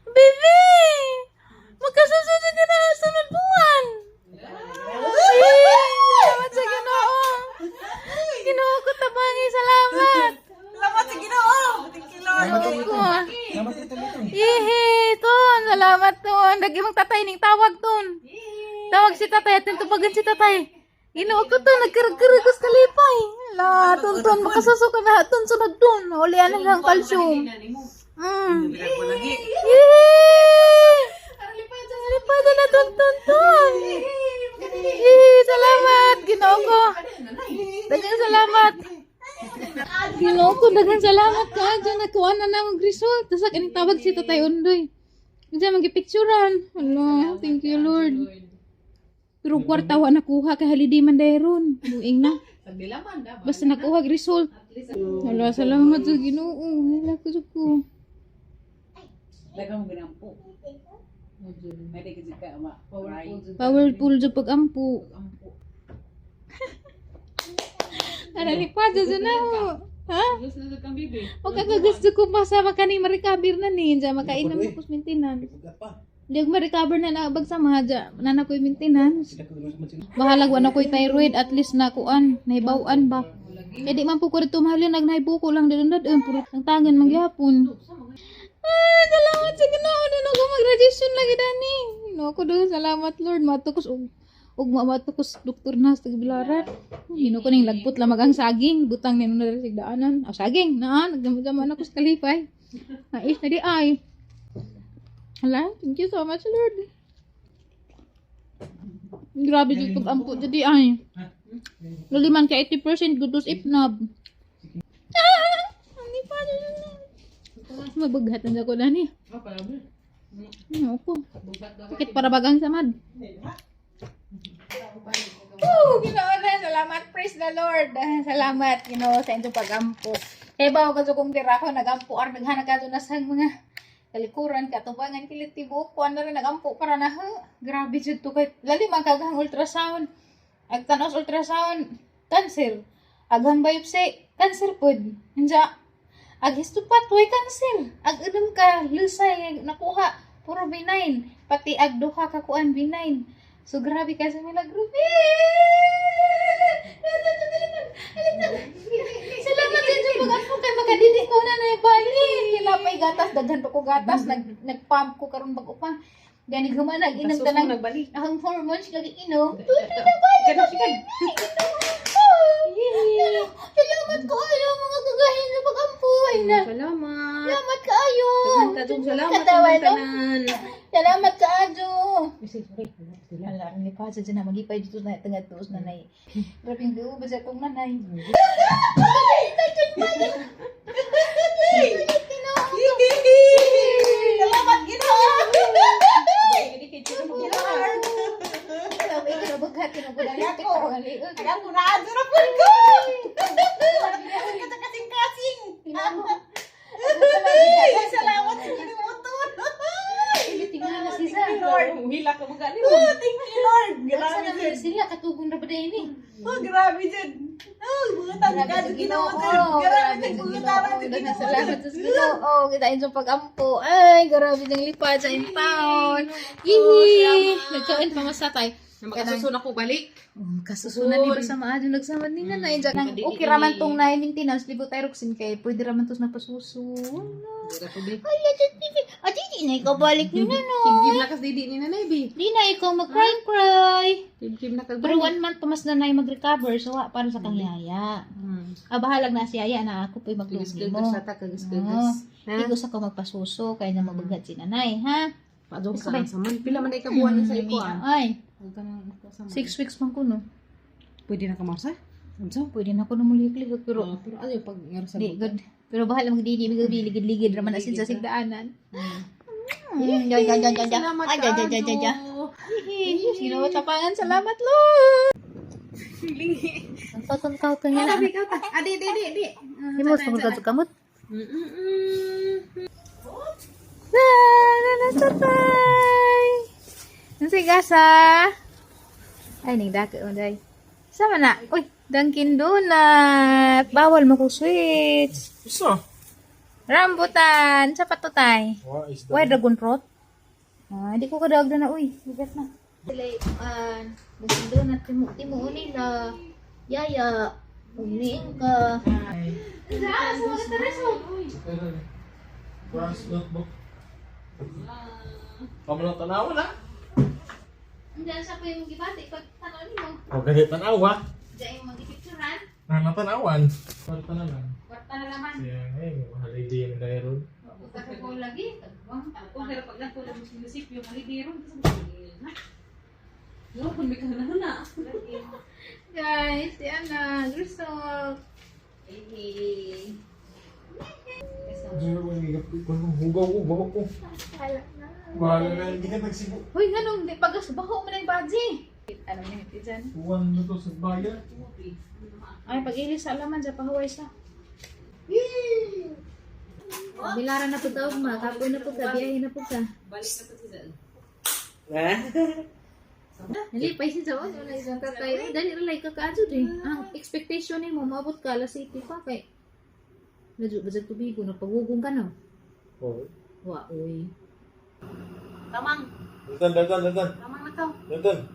Baby! Magkasusunod ka na sunod buwan. Salamat sa Ginoo. Ginoo ko tabangi, salamat. Salamat sa Ginoo. Thank you, Lord. Salamat ito dito. Ihi, ton. Salamat ton. Lagi mong tatay ning tawag ton. Tawag si tatay at tubagan si tatay. Ginoo ko ton, nagkarag-karagos kalipay. La, ton, makasusuka na ton, sunod ton. Ulian lang ang kalsyum. Lipad na ton. Salamat, Ginoo ko. Daghang salamat. Ginoo ko, daghang salamat ka. Diyan nakuha na ng result. Tapos kaning tawag si Tatay Undoy. Diyan magipicturean. Hello, thank you Lord. Pero kwarta wa nakuha kay holiday man dayron. Buing na. Basta nakuha ang result. Hello, salamat sa Ginoo. Hala ko. Dagang ginampo. May dikit ka ama. Powerful jud pag-ampo. Lipad sa na ho. Ha? O gusto ko pa sa makaning ma-recover na ni. Diyan makainom ko kus maintenance. Di ako ma-recover na naabag sa mga na nakoy maintenance. Bahalag wala ko'y thyroid at least nakuan. Nahibawan ba? Kaya di man po ko rito mahalin. Nagnahibuko lang din. Ang tangan mangyapon. Ay, salamat sa Ginoo. Din ako mag-graduation lagi dani. Ginoo ko doon. Salamat Lord. Matukos ug matukos doktor na sa Gibilaran. Ginoo ko ning lagpot lamag ang saging. Butang ni nung sig daanan. Saging na nagdamo-damo ako sa kalipay. Nais na di ay. Hala, thank you so much Lord. Grabe jud pag-ampo jadi ay. Luliman ka 80% gutos ipnab. Ani pa dyan. Mabughatan ako na ni. Ako. Sakit para bagang samad. Ginoo na. Salamat. Praise the Lord. Salamat, Ginoo, sa inyong pag-ampo. Kaya ba ako kung tira ko, nag-ampo ar naghanap ka doon na sa mga kalikuran, katubangan, kilitibo, kuwan na rin nag-ampo para na, grabe dyan to. Lali magkagang ultrasound. Agtanos ultrasound, cancer. Aghang biopsy, cancer po. Hanja, aghistupat, way cancel. Ag-udam ka, lusay, nakuha, puro benign. Pati agduha ka kuan benign. So, grabe ka sa milagro. Salamat din sa pag-ako kay makadidi ko na naibali. Kinapay gatas, daghan ko gatas, nag-pump ko karon bago pa. Gani gumana, inom ka lang. Ang hormones lagi inom. Salamat ko ayo mga kagahin sa pag-ampuay na. Salamat. Salamat ka ayo. Salamat Katawa, no? tanan. Salamat ka ayo. Ala, ang lipa sa dyan na magipay dito na tengah tuos nanay. Grabe yung gawa ba sa itong nanay? Salamat Ginoo. Grabe ka na baghat ka na budalit ka ko gali. Agang ko na adura pud ko. Kata kasing-kasing. Salamat sa Ginoo. Tingnan na si Sa. Lord, hila ka mga mo. Thank you Lord. Grabe Sana dyan. sila katugon na ba ini? Grabe dyan. Bugatang ka sa Ginoo. Grabe dyan. Bugatang sa Ginoo. Salamat sa Ginoo. Kita yung pag-ampo. Ay, grabe ng lipad sa in-town. Yee! Nagkain pa masatay. Makasusun ako balik. Kasusunan ni ba sa maadyo nagsamad ni nanay dyan. Okay raman tong na maintenance libo thyroxine kay pwede raman tos nagpasusun. Ay, di na ikaw balik ni nano. Kim lakas didi ni nanay bi. Di na ikaw mag-cry. Kim na Pero 1 month pa mas nanay mag-recover so para sa kang yaya. Bahalag na si yaya na ako po'y maglugi mo. Kagas-kagas. Ikaw sa ko magpasuso kaya na mabugat si nanay, ha? Padong ka sa man. Pila man ay kabuan sa ikuan. Ay, 6 weeks man ko, no? Pwede na kamasa? Unsa? Pwede na ako na muliklik, pero Pero ano yung pag ngarasa di good. Pero bahala magdidi, ligid raman asin sa sigdaanan. Ay, sino tapangan, salamat, Lord! Ang tatangkaw ka nga. Di. Hindi mo, sumulad sa kamot. Tatay! Ang sigasa! Ay, nagdaka mo, day. Sama na. Uy, Dunkin Donut! Bawal mo ko sweets. Isa. Rambutan. Sa patutay. Wah, isda. Why dragon fruit? Di ko kadagda na. Uy, bigat na. Sila, gusto na timu nila. Yaya. Umiin ka. France notebook. Kamu lang tanaw na? Diyan sa po yung gibati. Pag tanong mo. O, ganit tanaw ha? Diyan yung mag-picturean. Tanawan. Kwarta na lang. Kwarta na naman. Siya, mahalidi yung dahil. Kasi ko lagi. Ako, pero pag nagtulog mo sa munisipyo, malibiron ka sa mga. No, kung may kahanahan na. Guys, yan na. Grisok. Hugaw ko. Bahala na, hindi ka nagsibo. Hoy, ganun. Di pagas. Bako mo na yung badji. Ano yung hiti dyan? Buwan na to sa bayan. Ay, pag-ilis sa alaman sa pahuway sa. Bilaran na po daw ma. Kapoy na po ka. Biyahin na po ka. Balik na po siya. Nalipay si Jawa. Wala isang tatay. Dali rin ka kaadyo din. Ang expectation ni mo, maabot ka alas 80 pa kay. Nadyo, basag tubigo. Nagpagugong ka na. Oo. Wa, uy. Tamang. Dandan. Tamang na to. Dandan.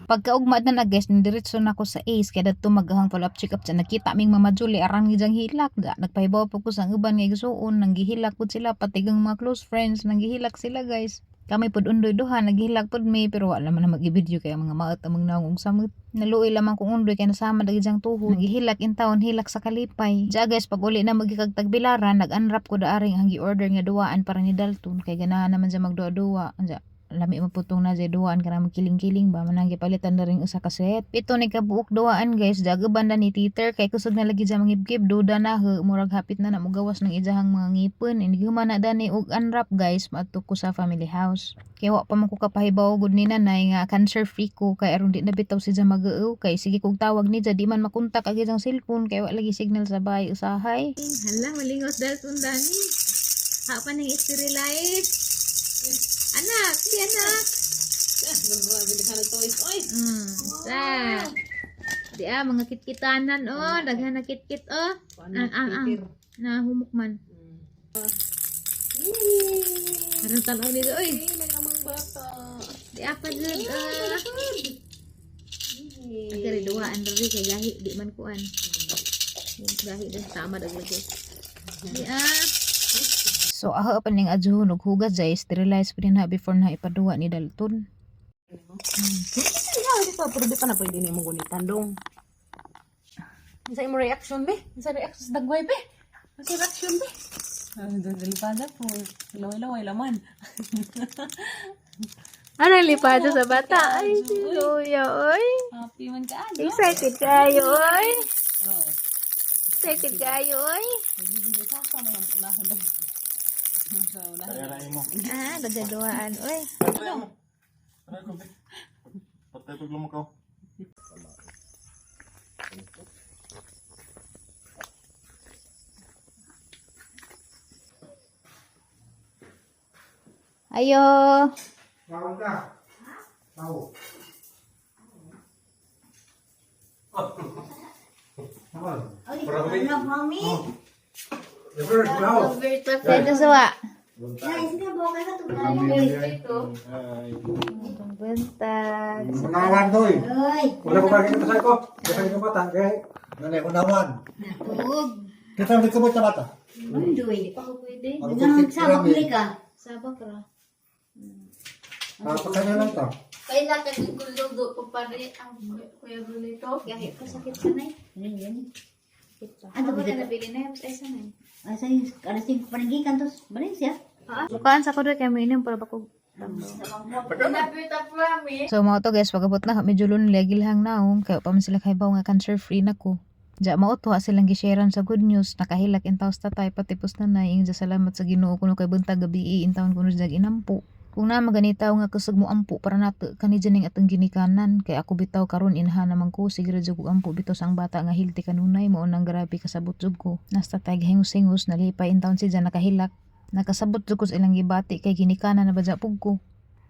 Pagkaugma na guys, nindiretso na ako sa Ace kaya dito maghang follow-up check-up sa nakita ming Mama Julie arang gijang hilak da nagpahibaw po ko sa uban nga igsuon nang gihilak pud sila pati gang mga close friends nang gihilak sila guys. Kami pud undoy duha nagihilak pud mi pero wala man na mag-video kaya mga maot among naong samot. Naluoy lamang kung undoy kay nasama dagi jang tuhod. Nagihilak in taon hilak sa kalipay. Ja guys pag uli na magikagtag bilaran nag-unwrap ko daaring ang gi-order nga duwaan para ni Dalton kay ganahan naman sa magduwa-duwa. Anja lami maputong na sa duwaan ka na magkiling-kiling ba manang gipalitan na rin usa ka set. Pito ni kabuok duwaan guys jaga banda ni Titer kay kusog na lagi sa mangibgib duda na murag hapit na mugawas ng ijahang mga ngipon iniguma na dani og unwrap guys maadto ko sa family house. Kay wa pa man ko kapahibaw gud ni nanay nga cancer free ko kay aron di na bitaw si ja mag-uw kay sige kog tawag ni ja di man makontak agi ang cellphone kay wa lagi signal sa bahay usahay. Hala malingos Dalton dani. Ha pa ning sterilize. Anak, di anak. Grabe na ka na toys. Oy! Sa. Di mga kitkitanan daghan na kitkit na humukman. Aron tanaw dito oy. Nagamang bata. Di apa jud Agari duwaan diri kay gahi di man kuan. Gahi din sama daglagi. Di So aha pa ning adjuhon og hugas jay sterilize pa din ha before na ipaduwa ni Dalton. Hindi pa, pero di pa na pwede niya mong gunitan dong. Sa imo reaction be? Sa reaction sa dagway be? Sa reaction be? Dalipada po. Laway-laway laman. Ano lipada sa bata? Ay, si Luya, oy. Happy man ka. Excited kayo, oy. Excited kayo, oy. Nagaduaan, oy. Patay pag lumakaw. Ayo. Tawag ka. Tawag. Pwede suwa. Bentag. Unawan to eh. Wala ko bagay ito sa ko. Kasi ko bata. Kaya nanay unawan. Kita ulit ko sa bata. Hindi pa ko pwede. Nagsabak ulit ka. Sabak ra. Pakanya lang to. Kailan ka gulo ko pa rin ang kuya Brunito? Gahi pa sakit sanay. Yan. Ano ba na nabili na yung sanay? Asa yung karasing panagikan tos Valencia. Bukaan sa ko doon kaya minum para bako. So mao to guys pagabot na medyo lun lagilhang naong kaya pa man sila kaybaw nga cancer free na ko. Ja mao to silang gisharean sa good news nakahilak in taos tatay patipos na nay ing salamat sa Ginoo kuno kay buntag gabi in taon kuno jag inampo. Kung na maganitaw nga kusog mo ampo para nato kani janing atong ginikanan kay ako bitaw karon inha naman ko siguro jud ko ampo bitaw sang bata nga hilti kanunay mo nang grabe kasabot jud ko. Nasta tag hingos-hingos nalipay in taon si jan nakahilak. Nakasabot jud ko sa ilang gibati kay ginikanan na badya pug ko.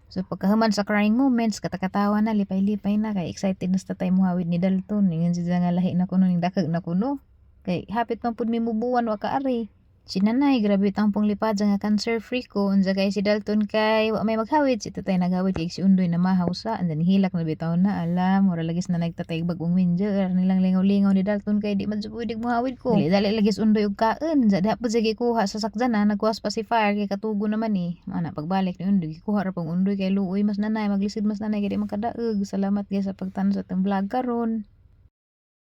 So pagkahuman sa crying moments katakatawa na lipay-lipay na kay excited na sa tatay mo hawid ni Dalton. Ingon siya nga lahi na kuno ning dakag na kuno. Kay hapit man pud mi mubuwan wa kaari. Si nanay, grabe tampong lipad nga cancer free ko. Unsa kay si Dalton kay wa may maghawid. Si tatay naghawid kay si Undoy na mahawsa. Andan hilak na bitaw na alam. Mura lagis na nagtatay bagong winjer. Nilang lingaw-lingaw ni Dalton kay di man pwede mohawid ko. Dali lagis Undoy og kaen. Sa dapat sa gikuha sa sakjana nagkuwas pacifier kay katugo naman ni. Ana pagbalik ni Undoy gikuha ra pang Undoy kay luoy mas nanay maglisid mas nanay kay di man kadaog. Salamat gyud sa pagtan sa atong vlog karon.